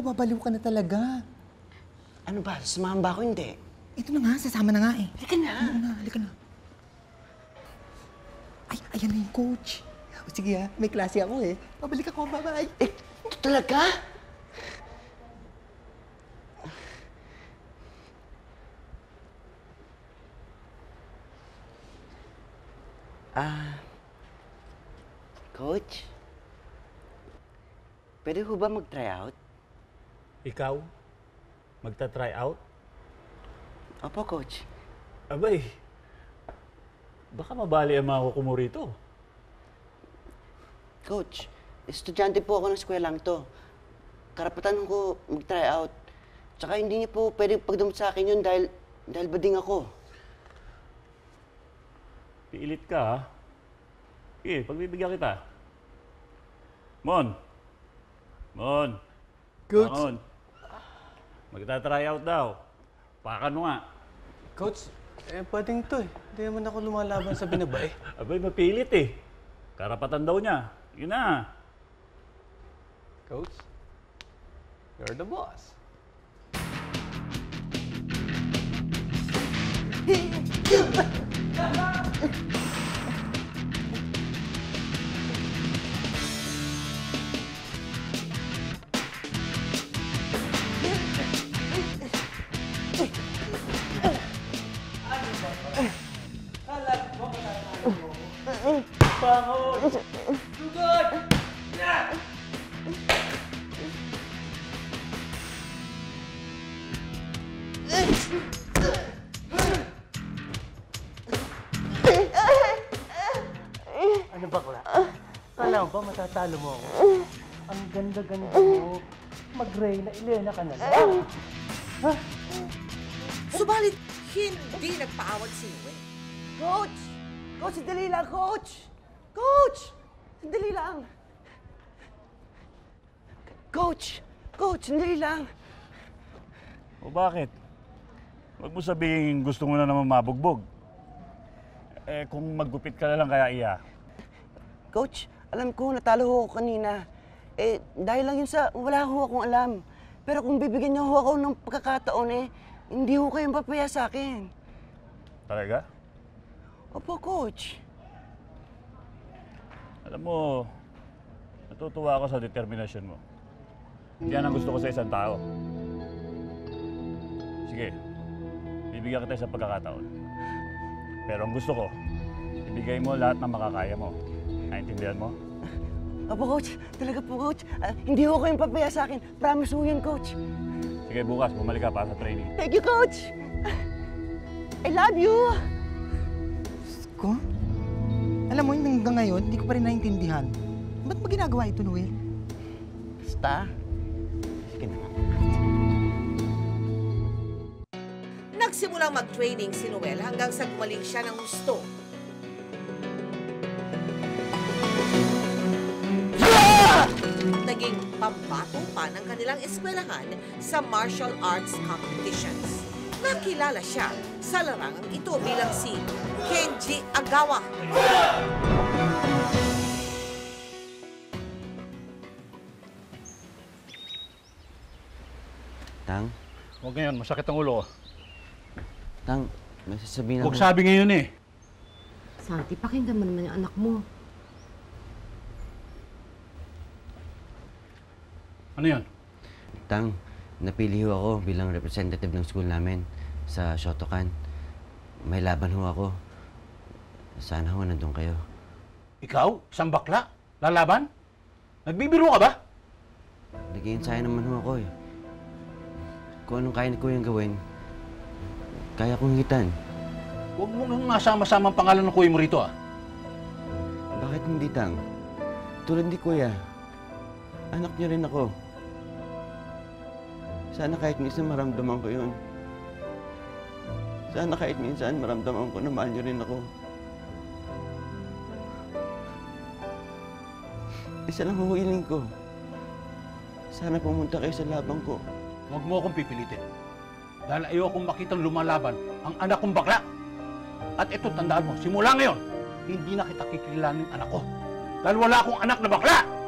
Nababaliw ka na talaga. Ano ba? Samahan ba ako? Hindi. Ito na nga, sasama na nga eh. Halika na. Halika na. Ay, ayan na yung coach. O, sige ha, may klase ako eh. Pabalik ako, bye-bye. Eh, ito talaga? Coach? Pwede ho ba mag-try out? Ikaw? Magta-try out? Opo, Coach. Abay, baka mabali ang mga kuko mo rito. Coach, estudyante po ako ng eskwelang to. Karapatan ko mag-try out. Tsaka hindi niyo po pwede pagdamot sa akin yun dahil bading ako. Piilit ka, ha? Sige, pagbibigyan kita. Mon! Mon! Coach! Mon! Magta-try out daw. Pakan mo nga. Coach, pwedeng to eh. Hindi naman ako lumalaban sa binabae. Abay, mapilit eh. Karapatan daw niya. Yun na. Coach, you're the boss. Ano bakla? Kala mo ba matatalo mo ako? Ang ganda-ganda mo. Mag-Reyna, Elena ka na lang. Subalit, hindi nagpaawat si Noel. Coach! Coach, sandali lang, Coach! Coach! Sandali lang! Coach! Coach, sandali lang! O bakit? Huwag mo sabihin gusto mo na naman mabugbog. Eh, kung maggupit ka na lang kaya iya. Coach, alam ko natalo ho ako kanina. Eh, dahil lang yun sa wala ho akong alam. Pero kung bibigyan niyo ho ako ng pagkakataon hindi ho kayong papaya sa akin. Talaga? Opo, Coach. Alam mo, natutuwa ako sa determinasyon mo. Yan ang gusto ko sa isang tao. Sige, bibigyan kita sa pagkakataon. Pero ang gusto ko, ibigay mo lahat ng makakaya mo. Naintindihan mo? Opo, Coach. Talaga po, Coach. Hindi ho kayong papaya sa akin. Promise ho yan, Coach. Sige, bukas, bumalik ka para sa training. Thank you, Coach! I love you! Ko? Alam mo, hanggang ngayon, hindi ko pa rin naintindihan. Ba't mo ginagawa ito, Noel? Basta. Sige na. Nagsimulang mag-training si Noel hanggang sa gumaling siya ng gusto. Naging pambato pa ng kanilang eskwelahan sa martial arts competitions. Nakilala siya sa larangang ito bilang si Kenji Agawa. Tang? Huwag ngayon, masakit ang ulo ko. Tang, may sasabihin Huwag sabi ngayon eh. Santi, pakinggan mo naman yung anak mo. Ano yan? Tang, napili ho ako bilang representative ng school namin sa Shotokan. May laban ho ako. Sana ho nandun kayo. Ikaw? Isang bakla? Lalaban? Nagbibiro ka ba? Nag-i-ensayo naman ho ako eh. Kung anong kaya ni Kuyang gawin, kaya kong higitan. Huwag mo nang masama-sama ang pangalan ng kuya mo rito ah. Bakit hindi, Tang? Tulad ni Kuya, anak niyo rin ako. Sana kahit minsan maramdaman ko yun. Sana kahit minsan maramdaman ko na mahal niyo rin ako. Isa lang huwiling ko. Sana pumunta kayo sa labang ko. Huwag mo akong pipilitin. Dahil ayokong makitang lumalaban ang anak kong bakla. At ito, tandaan mo, simula ngayon, hindi na kita kikilanin anak ko. Dahil wala akong anak na bakla!